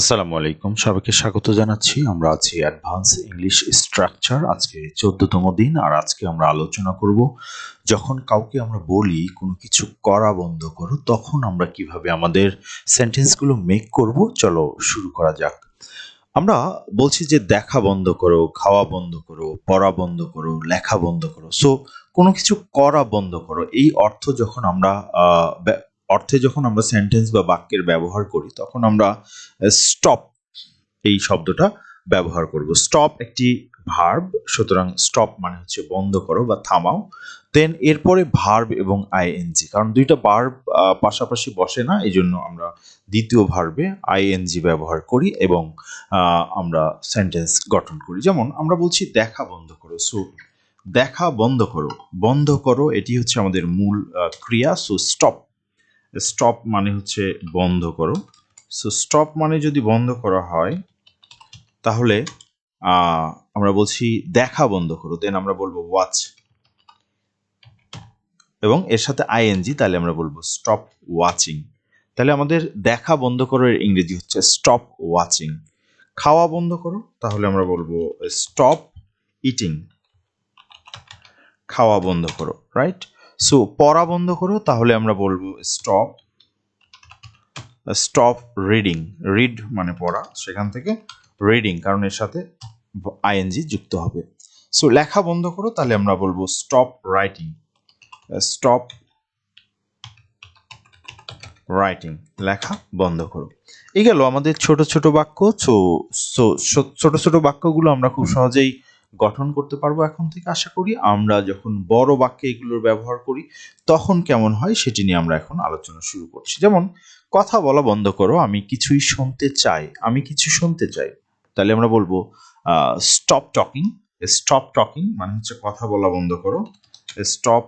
আসসালামু আলাইকুম, সবাইকে স্বাগত জানাচ্ছি। আমরা আছি অ্যাডভান্স ইংলিশ স্ট্রাকচার। আজকে 14তম দিন। আর আজকে আমরা আলোচনা করব যখন কাউকে আমরা বলি কোনো কিছু করা বন্ধ করো, তখন আমরা কিভাবে আমাদের সেন্টেন্সগুলো মেক করব। চলো শুরু করা যাক। আমরা বলছি যে দেখা বন্ধ করো, খাওয়া বন্ধ করো, পড়া বন্ধ করো, লেখা বন্ধ করো। সো কোনো কিছু করা বন্ধ করো, এই অর্থে যখন আমরা সেন্টেন্স বা বাক্যের ব্যবহার করি, তখন আমরা স্টপ এই শব্দটা ব্যবহার করব। স্টপ একটি ভার্ব, সুতরাং স্টপ মানে হচ্ছে বন্ধ করো বা থামাও। দেন এরপরে ভার্ব এবং আইএনজি, কারণ দুইটা ভার্ব পাশাপাশি বসে না, এই জন্য আমরা দ্বিতীয় ভার্বে আইএনজি ব্যবহার করি এবং আমরা সেন্টেন্স গঠন করি। যেমন আমরা বলছি দেখা বন্ধ করো। সো দেখা বন্ধ করো, বন্ধ করো এটি হচ্ছে আমাদের মূল ক্রিয়া। সো স্টপ, স্টপ মানে হচ্ছে বন্ধ করো। সো স্টপ মানে যদি বন্ধ করা হয়, তাহলে আমরা বলছি দেখা বন্ধ করো, দেন আমরা বলবো ওয়াচ এবং এর সাথে আইএনজি, তাহলে আমরা বলবো স্টপ ওয়াচিং। তাহলে আমাদের দেখা বন্ধ করো এর ইংরেজি হচ্ছে স্টপ ওয়াচিং। খাওয়া বন্ধ করো, তাহলে আমরা বলবো স্টপ ইটিং। খাওয়া বন্ধ করো, রাইট? সো পড়া বন্ধ করো, তাহলে আমরা বলবো স্টপ স্টপ রিডিং। রিড মানে পড়া, সেখান থেকে রিডিং, কারণ এর সাথে আইএনজি যুক্ত হবে। সো লেখা বন্ধ করো, তাহলে আমরা বলবো স্টপ রাইটিং। স্টপ রাইটিং, লেখা বন্ধ করো। এই গেল আমাদের ছোট ছোট বাক্য। ছোট ছোট বাক্যগুলো আমরা খুব সহজেই গঠন করতে পারবো এখন থেকে, আশা করি। আমরা যখন বড় বাক্যে এগুলোর ব্যবহার করি, তখন কেমন হয় সেটি নিয়ে আমরা এখন আলোচনা শুরু করছি। যেমন কথা বলা বন্ধ করো, আমি কিছুই শুনতে চাই। আমি কিছু শুনতে চাই, তাহলে আমরা বলবো স্টপ টকিং। স্টপ টকিং মানে হচ্ছে কথা বলা বন্ধ করো। স্টপ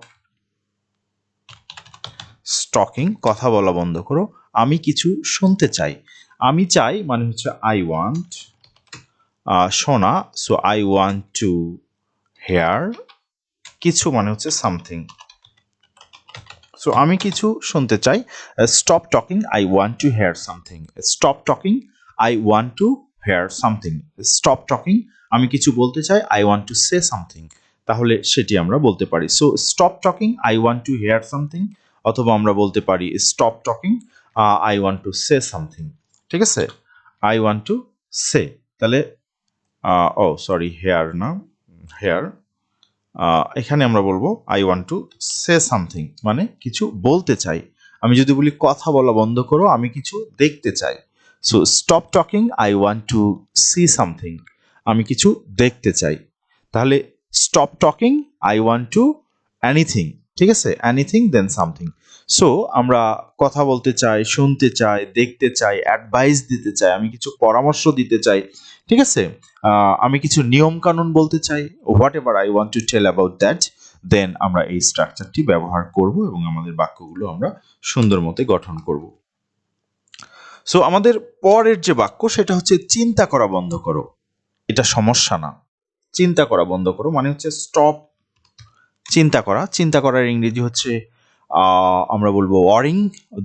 স্টকিং, কথা বলা বন্ধ করো। আমি কিছু শুনতে চাই। আমি চাই মানে হচ্ছে আই ওয়ান্ট। শোনা, so I want to hear. কিছু মানে হচ্ছে সামথিং। সো আমি কিছু শুনতে চাই। Stop talking, I want to hear something. Stop talking, I want to hear something. Stop talking, আমি কিছু বলতে চাই, I want to say something. তাহলে সেটি আমরা বলতে পারি। So stop talking, I want to hear something, অথবা আমরা বলতে পারি stop talking, I want to say something. ঠিক আছে, আই ওয়ান্ট টু সে, তাহলে ও সরি, হেয়ার না, হেয়ার। এখানে আমরা বলবো I want to say something, মানে কিছু বলতে চাই। আমি যদি বলি কথা বলা বন্ধ করো, আমি কিছু দেখতে চাই। So stop talking, I want two see something, আমি কিছু দেখতে চাই। তাহলে stop talking, I want two anything. ঠিক আছে, এনিথিং দেন সামথিং। সো আমরা কথা বলতে চাই, শুনতে চাই, দেখতে চাই, অ্যাডভাইস দিতে চাই, আমি কিছু পরামর্শ দিতে চাই। ঠিক আছে, আমি কিছু নিয়ম কানুন বলতে চাই, whatever I want to tell about that. Then আমরা এই স্ট্রাকচারটি ব্যবহার করব এবং আমাদের বাক্যগুলো আমরা সুন্দর মতো গঠন করব। সো আমাদের পরের যে বাক্য, সেটা হচ্ছে চিন্তা করা বন্ধ করো। এটা সমস্যা না। চিন্তা করা বন্ধ করো মানে হচ্ছে স্টপ চিন্তা করা। চিন্তা করার ইংরেজি হচ্ছে আমরা বলবো ওয়ারিং,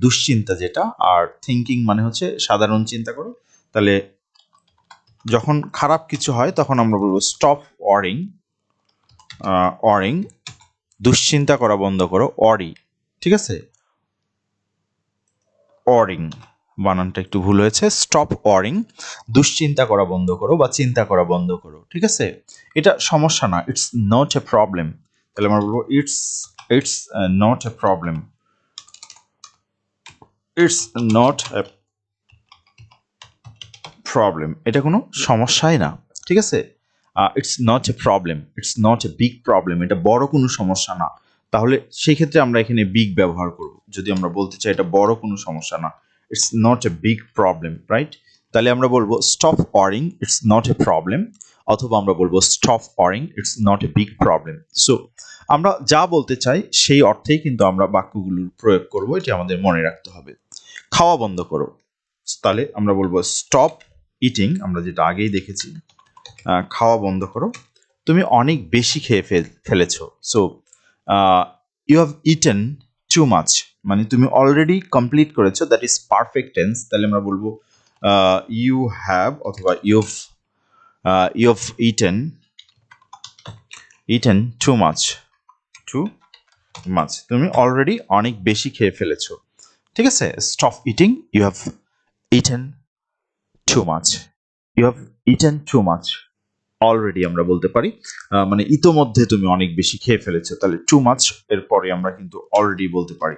দুশ্চিন্তা যেটা। আর থিঙ্কিং মানে হচ্ছে সাধারণ চিন্তা করো। তাহলে যখন খারাপ কিছু হয়, তখন আমরা বলবো স্টপ ওয়ারিং। ওয়ারিং, দুশ্চিন্তা করা বন্ধ করো। ওয়ারি, ঠিক আছে, ওয়ারিং বানানটা একটু ভুল হয়েছে। স্টপ ওয়ারিং, দুশ্চিন্তা করা বন্ধ করো বা চিন্তা করা বন্ধ করো। ঠিক আছে, এটা সমস্যা না, ইটস নট এ প্রবলেম। তাহলে আমরা বলবো it's it's not a problem. It's not a problem, এটা কোনো সমস্যাই না। ঠিক আছে, it's not a problem, it's not a big problem, এটা বড় কোনো সমস্যা না। তাহলে সেই ক্ষেত্রে আমরা এখানে বিগ ব্যবহার করব, যদি আমরা বলতে চাই এটা বড় কোনো সমস্যা না, it's not a big problem, right? তাহলে আমরা বলবো stop worrying, it's not a problem, অথবা আমরা বলবো stop worrying, it's not a big problem. So আমরা যা বলতে চাই সেই অর্থেই কিন্তু আমরা বাক্যগুলোর প্রয়োগ করব, এটি আমাদের মনে রাখতে হবে। খাওয়া বন্ধ করো, তাহলে আমরা বলবো স্টপ ইটিং, আমরা যেটা আগেই দেখেছি। খাওয়া বন্ধ করো, তুমি অনেক বেশি খেয়ে ফেলেছো। So you have eaten too much, মানে তুমি অলরেডি কমপ্লিট করেছো, দ্যাট ইজ পারফেক্ট টেন্স। তাহলে আমরা বলবো ইউ হ্যাভ অথবা you've eaten too much. তুমি অলরেডি অনেক বেশি খেয়ে ফেলেছো। ঠিক আছে, stop eating, you have eaten too much. You have eaten too much already আমরা বলতে পারি, মানে ইতোমধ্যে তুমি অনেক বেশি খেয়ে ফেলেছো, তাহলে টু মাচ এর পরে আমরা কিন্তু অলরেডি বলতে পারি।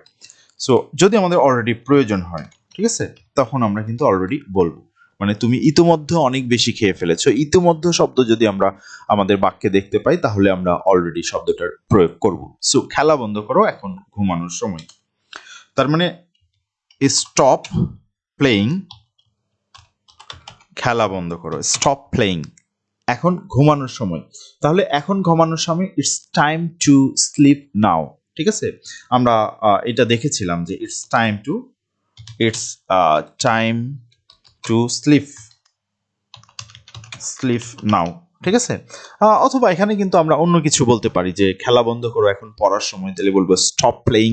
সো যদি আমাদের অলরেডি প্রয়োজন হয়, ঠিক আছে, তখন আমরা কিন্তু অলরেডি বলবো। মানে তুমি ইতোমধ্যে অনেক বেশি খেয়ে ফেলেছো, ইতোমধ্যে শব্দ যদি আমরা আমাদের বাক্যে দেখতে পাই তাহলে আমরা অলরেডি শব্দটার প্রয়োগ করব। সো খেলা বন্ধ করো, এখন ঘুমানোর সময়। তার মানে স্টপ প্লেয়িং, খেলা বন্ধ করো, স্টপ প্লেয়িং, এখন ঘুমানোর সময়। তাহলে এখন ঘুমানোর সময়, it's time to sleep now. ঠিক আছে, আমরা এটা দেখেছিলাম যে it's time to sleep now. ঠিক আছে, অথবা এখানে কিন্তু আমরা অন্য কিছু বলতে পারি যে খেলা বন্ধ করো, এখন পড়ার সময়, তাহলে বলবো stop playing,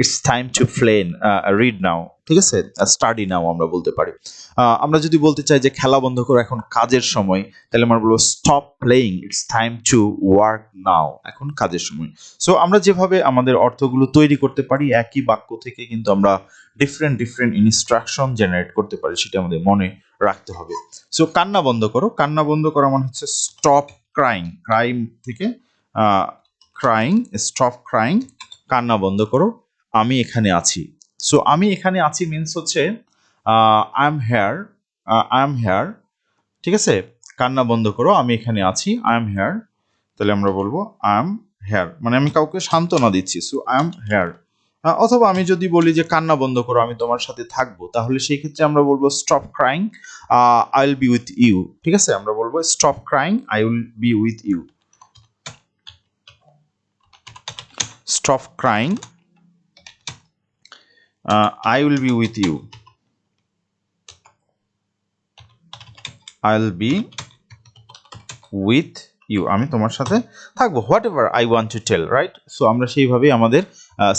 it's time to read নাও। ঠিক আছে, স্টাডি নাও আমরা বলতে পারি। আমরা যদি বলতে চাই যে খেলা বন্ধ করো, এখন কাজের সময়, তাহলে আমরা বলবো stop playing, it's time to work নাও, এখন কাজের সময়। সো আমরা যেভাবে আমাদের অর্থগুলো তৈরি করতে পারি একই বাক্য থেকে, কিন্তু আমরা ডিফারেন্ট ইনস্ট্রাকশন জেনারেট করতে পারি, সেটা আমাদের মনে রাখতে হবে। সো কান্না বন্ধ করো, কান্না বন্ধ করা মানে হচ্ছে স্টপ ক্রাইং, ক্রাইম থেকে ক্রাইং, স্টপ ক্রাইং, কান্না বন্ধ করো, আমি এখানে আছি। সো আমি এখানে আছি মিনস হচ্ছে আই এম হেয়ার। ঠিক আছে, কান্না বন্ধ করো, আমি এখানে আছি, আই এম হেয়ার। তাহলে আমরা বলবো আই এম হেয়ার, মানে আমি কাউকে সান্ত্বনা দিচ্ছি। So I am here. অথবা আমি যদি বলি যে কান্না বন্ধ করো, আমি তোমার সাথে থাকবো, তাহলে সেই ক্ষেত্রে আমরা বলবো stop crying, I will be with you. ঠিক আছে, আমরা বলবো stop crying, I will be with you. Stop crying, I will be with you. I will be with you, আমি তোমার সাথে থাকবো, whatever I want to tell, right? So আমরা সেইভাবেই আমাদের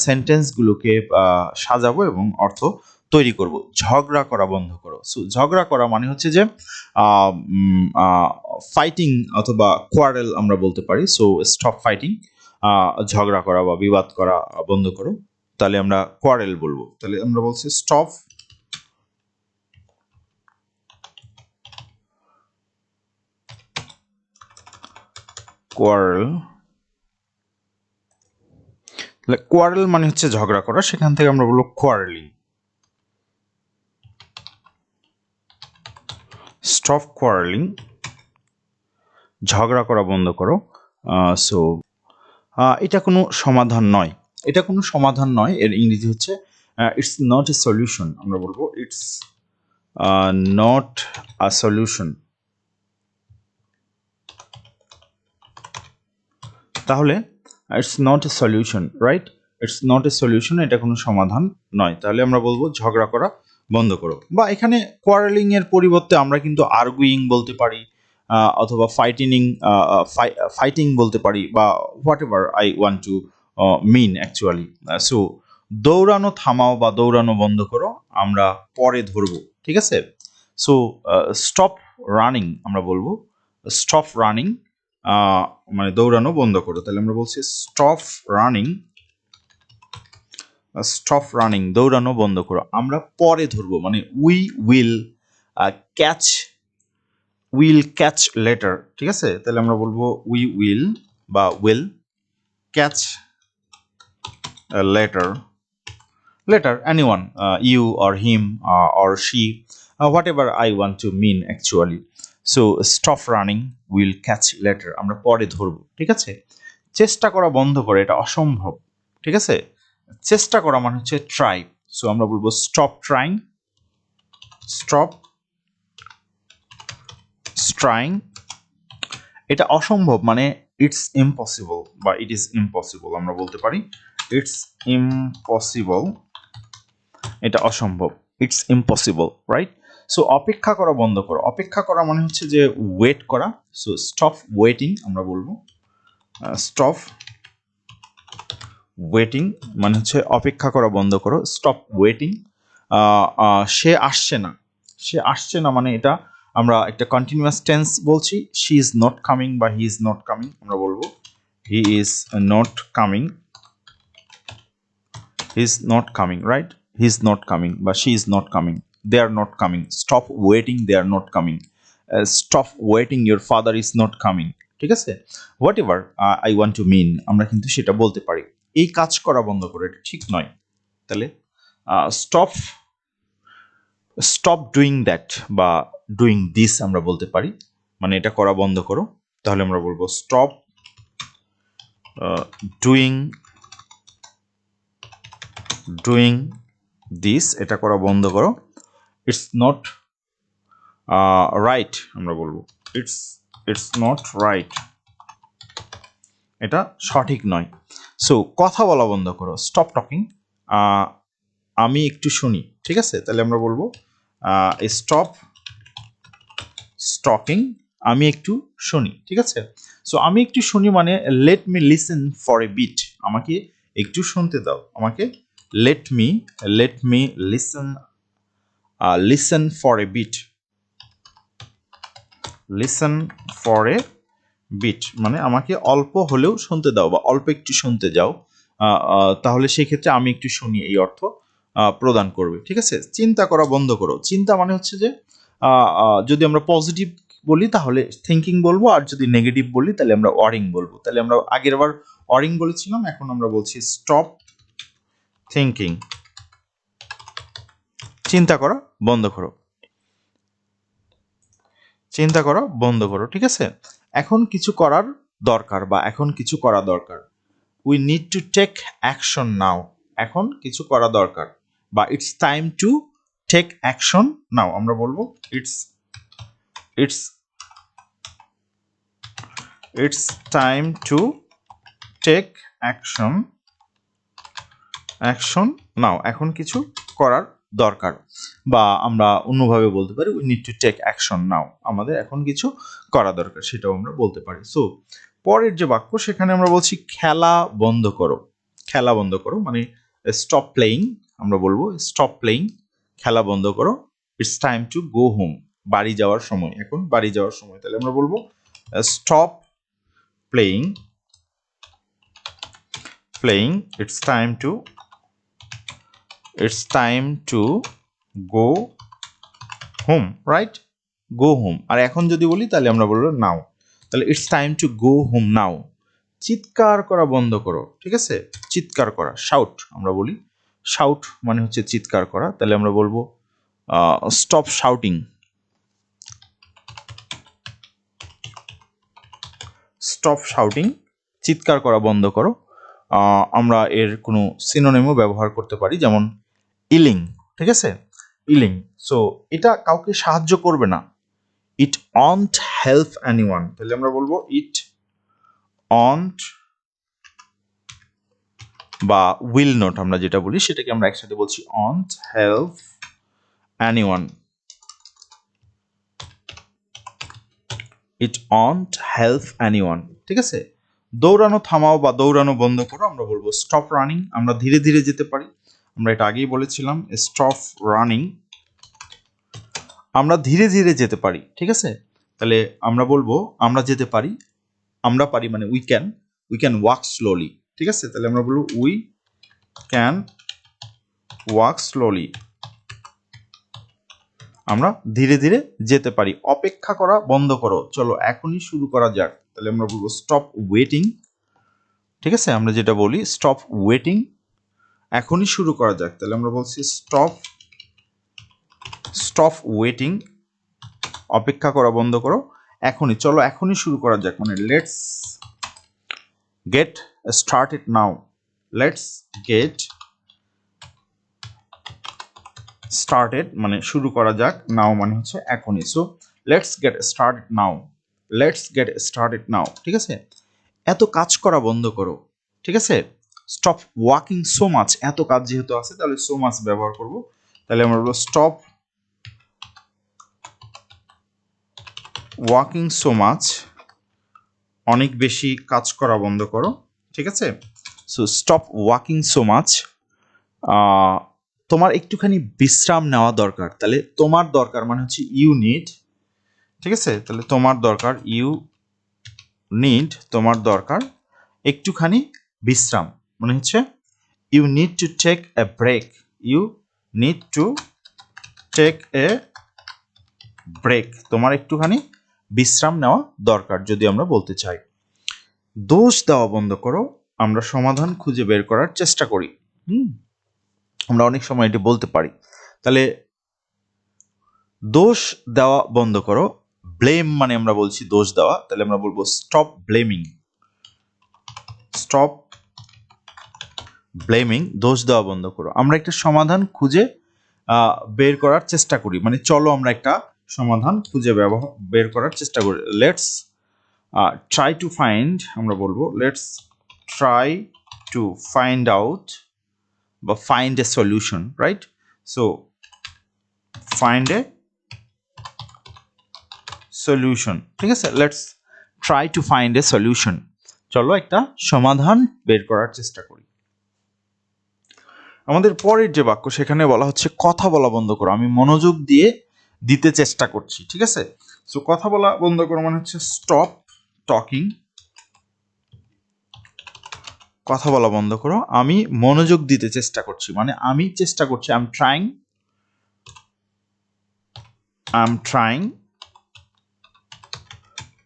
সেন্টেন্সগুলোকে সাজাবো এবং অর্থ তৈরি করব। ঝগড়া করা বন্ধ করো। সো ঝগড়া করা মানে হচ্ছে যে ফাইটিং অথবা কোয়ারেল আমরা বলতে পারি। সো স্টপ ফাইটিং, ঝগড়া করা বা বিবাদ করা বন্ধ করো, তাহলে আমরা কোয়ারেল বলবো। তাহলে আমরা বলছি স্টপ কোয়ারেল। কোয়ারেল মানে হচ্ছে ঝগড়া করা, সেখান থেকে আমরা বলবো কোয়ারেলিং। স্টপ কোয়ারেলিং, ঝগড়া করা বন্ধ করো। সো এটা কোনো সমাধান নয়, এটা কোনো সমাধান নয়, এর ইংরেজি হচ্ছে ইটস নট এ সলিউশন। আমরা বলবো ইটস নট আ সলিউশন। তাহলে it's not A solution, right? It's not a solution, এটা কোনো সমাধান নয়। তাহলে আমরা বলবো ঝগড়া করা বন্ধ করো। বা এখানে কোয়ারেলিং এর পরিবর্তে আমরা কিন্তু আর্গুইং বলতে পারি, অথবা ফাইটিং বলতে পারি, বা whatever I want to mean actually. So দৌড়ানো থামাও বা দৌড়ানো বন্ধ করো, আমরা পরে ধরবো। ঠিক আছে, সো স্টপ রানিং, আমরা বলবো স্টপ রানিং, মানে দৌড়ানো বন্ধ করো। তাহলে আমরা বলছি স্টপ রানিং, দৌড়ানো বন্ধ করো, আমরা পরে ধরবো, মানে উই ক্যাচ ক্যাচ লেটার। ঠিক আছে, তাহলে আমরা বলবো we will catch later anyone, you or him or she, whatever I want to mean actually. So stop running, will catch later, আমরা পরে ধরবো। ঠিক আছে, চেষ্টা করা বন্ধ করে, এটা অসম্ভব। ঠিক আছে, চেষ্টা করা মানে হচ্ছে ট্রাই। সো আমরা বলবো স্টপ ট্রাইং, এটা অসম্ভব মানে ইটস ইম্পসিবল বা ইট ইজ ইম্পসিবল, আমরা বলতে পারি ইটস ইম্পসিবল, এটা অসম্ভব, ইটস ইম্পসিবল, রাইট? সো অপেক্ষা করা বন্ধ করো, অপেক্ষা করা মানে হচ্ছে যে ওয়েট করা। সো স্টপ ওয়েটিং, আমরা বলবো স্টপ ওয়েটিং, মানে হচ্ছে অপেক্ষা করা বন্ধ করো, স্টপ ওয়েটিং। সে আসছে না, সে আসছে না মানে এটা আমরা একটা কন্টিনিউয়াস টেন্স বলছি। শি ইজ নট কামিং বা হি ইজ নট কামিং, আমরা বলবো he is not coming, he is not coming, right? He is not coming বা she is not coming, they are not coming. Stop waiting, they are not coming. Stop waiting, your father is not coming. ঠিক আছে, whatever I want to mean, আমরা কিন্তু সেটা বলতে পারি। এই কাজ করা বন্ধ করে, এটা ঠিক নয়। তাহলে স্টপ স্টপ ডুইং দ্যাট বা ডুইং দিস আমরা বলতে পারি, মানে এটা করা বন্ধ করো। তাহলে আমরা বলবো স্টপ ডুইং ডুইং দিস, এটা করা বন্ধ করো। ইটস নট রাইট, আমরা বলবো ইটস নট রাইট, এটা সঠিক নয়। সো কথা বলা বন্ধ করো, স্টপ টকিং। আমি একটু শুনি, ঠিক আছে? তাহলে আমরা বলবো স্টপ স্টকিং, আমি একটু শুনি, ঠিক আছে? সো আমি একটু শুনি মানে let me listen for a bit, আমাকে একটু শুনতে দাও, আমাকে let me listen listen for a bit, listen for a bit মানে আমাকে অল্প হলেও শুনতে দাও বা অল্প একটু শুনতে যাও। তাহলে সেই ক্ষেত্রে আমি একটু শুনি এই অর্থ প্রদান করবে, ঠিক আছে? চিন্তা করা বন্ধ করো। চিন্তা মানে হচ্ছে যে যদি আমরা পজিটিভ বলি তাহলে থিঙ্কিং বলবো, আর যদি নেগেটিভ বলি তাহলে আমরা ওয়ারিং বলবো। তাহলে আমরা আগের বার ওয়ারিং বলেছিলাম, এখন আমরা বলছি স্টপ থিঙ্কিং। চিন্তা করা বন্ধ করো, চিন্তা করা বন্ধ করো, ঠিক আছে? এখন কিছু করার দরকার বা এখন কিছু করা দরকার। We need to take action now, এখন কিছু করা দরকার বা it's time to take action now, আমরা বলবো it's it's it's time to take action now, এখন কিছু করার দরকার। বা আমরা অন্যভাবে বলতে পারি we need to take action now, আমাদের এখন কিছু করা দরকার, সেটাও আমরা বলতে পারি। সো পরের যে বাক্য সেখানে আমরা বলছি খেলা বন্ধ করো। খেলা বন্ধ করো মানে স্টপ প্লেয়িং, আমরা বলবো স্টপ প্লেয়িং, খেলা বন্ধ করো। It's time to go home, বাড়ি যাওয়ার সময়, এখন বাড়ি যাওয়ার সময়। তাহলে আমরা বলবো stop playing it's time to go home, right? Go home. আর এখন যদি বলি তাহলে আমরা বলবো নাও। তাহলে it's time to go home now. চিৎকার করা বন্ধ করো, ঠিক আছে? চিৎকার করা, শাউট আমরা বলি। শাউট মানে হচ্ছে চিৎকার করা, তাহলে আমরা বলবো স্টপ শাউটিং, স্টপ শাউটিং, চিৎকার করা বন্ধ করো। আমরা এর কোনো সিনোনিমও ব্যবহার করতে পারি, যেমন ইলিং, ঠিক আছে? ইলিং। সো এটা কাউকে সাহায্য করবে না, ইট অন্ট হেল্প এনিওয়ান, তাহলে আমরা বলবো ইট অন্ট বা উইল নট, আমরা যেটা বলি সেটাকে আমরা একসাথে বলছি won't help anyone, it won't help anyone, ঠিক আছে? দৌড়ানো থামাও বা দৌড়ানো বন্ধ করো, আমরা বলবো স্টপ রানিং, আমরা ধীরে ধীরে যেতে পারি, আমরা এটা আগেই বলেছিলাম স্টপ রানিং, আমরা ধীরে ধীরে যেতে পারি, ঠিক আছে? তাহলে আমরা বলবো আমরা যেতে পারি, আমরা পারি মানে উই ক্যান ওয়াক স্লোলি, ঠিক আছে? তাহলে আমরা বলবো উই ক্যান ওয়াক স্লোলি, আমরা ধীরে ধীরে যেতে পারি। অপেক্ষা করা বন্ধ করো, চলো এখনই শুরু করা যাক, তাহলে আমরা বলবো স্টপ ওয়েটিং, ঠিক আছে? আমরা যেটা বলি স্টপ ওয়েটিং, এখনই শুরু করা যাক, তাহলে আমরা বলছি স্টপ ওয়েটিং, অপেক্ষা করা বন্ধ করো, এখনই, চলো এখনই শুরু করা যাক, মানে let's get started now, let's get started মানে শুরু করা যাক, নাও মানে হচ্ছে এখনই। So let's get started now, let's get started now, ঠিক আছে? এত কাজ করা বন্ধ করো, ঠিক আছে? স্টপ ওয়াকিং সো মাচ, এত কাজ যেহেতু আছে তাহলে সো মাচ ব্যবহার করব, তাহলে আমরা বলবো স্টপ ওয়াকিং সো মাচ, অনেক বেশি কাজ করা বন্ধ করো, ঠিক আছে? So stop walking so much, তোমার একটুখানি বিশ্রাম নেওয়া দরকার, তাহলে তোমার দরকার মানে হচ্ছে ইউ নিড, ঠিক আছে? তাহলে তোমার দরকার, ইউ নিড, তোমার দরকার একটুখানি বিশ্রাম, মানে হচ্ছে you need to take a break, you need to take a break, তোমার একটুখানি বিশ্রাম নেওয়া দরকার যদি আমরা বলতে চাই। দোষ দেওয়া বন্ধ করো, আমরা সমাধান খুঁজে বের করার চেষ্টা করি। আমরা অনেক সময় এটি বলতে পারি। তাহলে দোষ দেওয়া বন্ধ করো, ব্লেম মানে আমরা বলছি দোষ দেওয়া, তাহলে আমরা বলবো স্টপ ব্লেমিং, স্টপ ব্লেমিং, দোষ দেওয়া বন্ধ করো। আমরা একটা সমাধান খুঁজে বের করার চেষ্টা করি, মানে চলো আমরা একটা সমাধান খুঁজে বের করার চেষ্টা করি। লেটস ট্রাই টু ফাইন্ড, আমরা বলবো let's try to find out বা find a solution, right? So find a solution, ঠিক আছে? Let's try to find a solution, চলো একটা সমাধান বের করার চেষ্টা করি। আমাদের পরের যে বাক্য সেখানে বলা হচ্ছে কথা বলা বন্ধ করো, আমি মনোযোগ দিয়ে দিতে চেষ্টা করছি, ঠিক আছে? সো কথা বলা বন্ধ করো মানে হচ্ছে স্টপ টকিং, কথা বলা বন্ধ করো, আমি মনোযোগ দিতে চেষ্টা করছি, মানে আমি চেষ্টা করছি, আই এম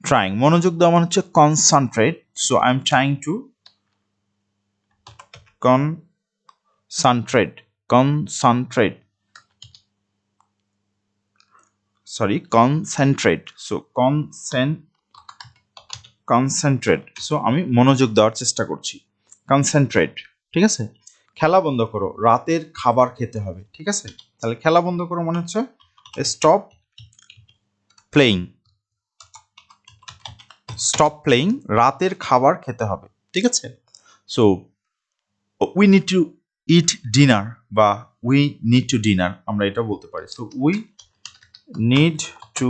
ট্রাইং, মনোযোগ দেওয়া মানে হচ্ছে concentrate, so I am trying to concentrate, so concentrate, so আমি মনোযোগ দেওয়ার চেষ্টা করছি, কনসেন্ট্রেট, ঠিক আছে? খেলা বন্ধ করো, রাতের খাবার খেতে হবে, ঠিক আছে? তাহলে খেলা বন্ধ করো মানে হচ্ছে স্টপ প্লেইং, রাতের খাবার খেতে হবে, ঠিক আছে? So we need to eat dinner বা উই নিড টু ডিনার, আমরা এটা বলতে পারি। So we need to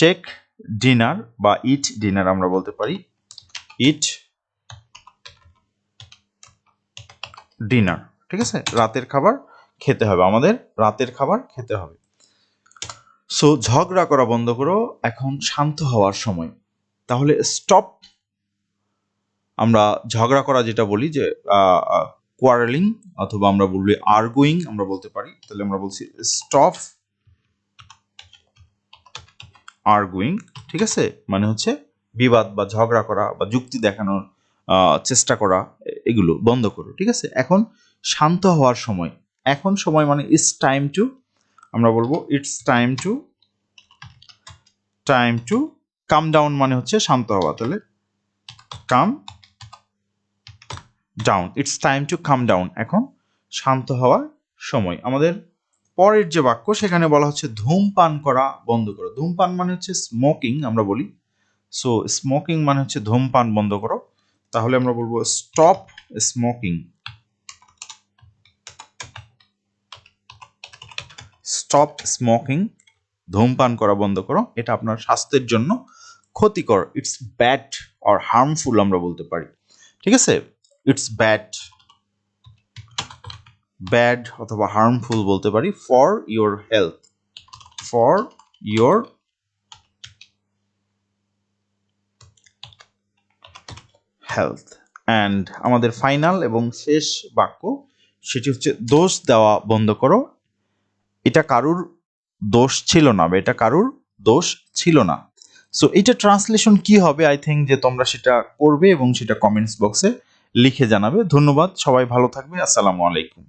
take dinner বা ইট ডিনার, আমরা বলতে পারি ইট ডিনার, ঠিক আছে? রাতের খাবার খেতে হবে, আমাদের রাতের খাবার খেতে হবে। সো ঝগড়া করা বন্ধ করো, এখন শান্ত হওয়ার সময়, তাহলে স্টপ, আমরা ঝগড়া করা যেটা বলি যে কোয়ারেলিং, অথবা আমরা বলবি আর্গুইং, আমরা বলতে পারি। তাহলে আমরা বলছি স্টপ আর্গুইং, ঠিক আছে? মানে হচ্ছে বিবাদ বা ঝগড়া করা বা যুক্তি দেখানোর চেষ্টা করা, এগুলো বন্ধ করো, ঠিক আছে? এখন শান্ত হওয়ার সময়, এখন সময় মানে ইটস টাইম টু, আমরা বলবো it's time to calm down, মানে হচ্ছে শান্ত হওয়া, তাহলে calm down, it's time to calm down, এখন শান্ত হওয়ার সময়। আমাদের পরের যে বাক্য সেখানে বলা হচ্ছে ধূমপান করা বন্ধ করো, ধূমপান মানে হচ্ছে স্মোকিং, আমরা বলি। সো স্মোকিং মানে হচ্ছে ধূমপান বন্ধ করো, তাহলে আমরা বলবো স্টপ স্মোকিং, স্টপ স্মোকিং, ধূমপান করা বন্ধ করো, এটা আপনার স্বাস্থ্যের জন্য ক্ষতিকর, ইটস ব্যাড অর হার্মফুল, আমরা বলতে পারি, ঠিক আছে? ইটস ব্যাড অথবা হার্মফুল বলতে পারি, for your health, for your health. And আমাদের ফাইনাল এবং শেষ বাক্য সেটি হচ্ছে দোষ দেওয়া বন্ধ করো, এটা কারুর দোষ ছিল না, বা এটা কারুর দোষ ছিল না। সো এটা ট্রান্সলেশন কি হবে, আই থিঙ্ক যে তোমরা সেটা করবে এবং সেটা কমেন্টস বক্সে লিখে জানাবে। ধন্যবাদ, সবাই ভালো থাকবে, আসসালামু আলাইকুম।